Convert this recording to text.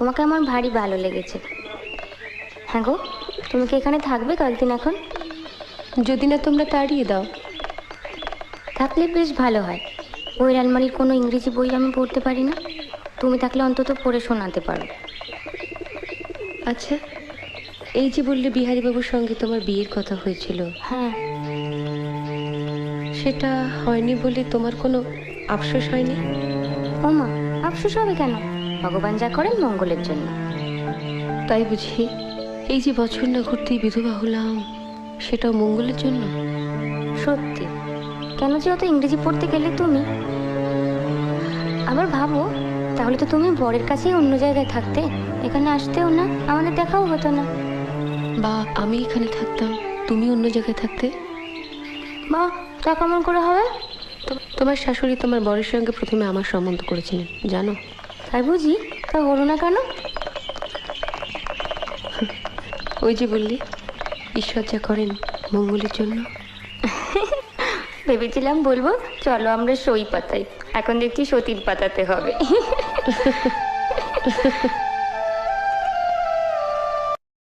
তোমাকে আমার ভারী ভালো লেগেছে। হ্যাঁ গো, তুমি কি এখানে থাকবে কয়েকদিন এখন? যদি না তোমরা তাড়িয়ে দাও। থাকলে বেশ ভালো হয়। বইয়ের আলমারির কোনো ইংরেজি বই আমি পড়তে পারি না, তুমি থাকলে অন্তত পড়ে শোনাতে পারো। আচ্ছা, এই যে বললে বিহারীবাবুর সঙ্গে তোমার বিয়ের কথা হয়েছিল, হ্যাঁ। সেটা হয়নি বলে তোমার কোনো আফসোস হয়নি? ওমা, আফসোস হবে কেন? ভগবান যা করেন মঙ্গলের জন্য। তাই বুঝি? এই যে বছর না ঘুরতেই বিধবা হলাম, সেটাও মঙ্গলের জন্য? সত্যি। কেন যে অত ইংরেজি পড়তে গেলে তুমি? আবার ভাবো, তাহলে তো তুমি বরের কাছেই অন্য জায়গায় থাকতে, এখানে আসতেও না, আমাদের দেখাও হতো না। বা আমি এখানে থাকতাম, তুমি অন্য জায়গায় থাকতে। বা তা কেমন করে হবে? তোমার শাশুড়ি তোমার বরের সঙ্গে প্রথমে আমার সম্বন্ধ করেছিলেন, জানো? তাই বুঝি? তা হলো না কেন? ওই যে বললি, ঈশ্বর যা করেন মঙ্গলের জন্য। ভেবেছিলাম বলবো চলো আমরা সই পাতাই, এখন দেখছি সতীর পাতাতে হবে।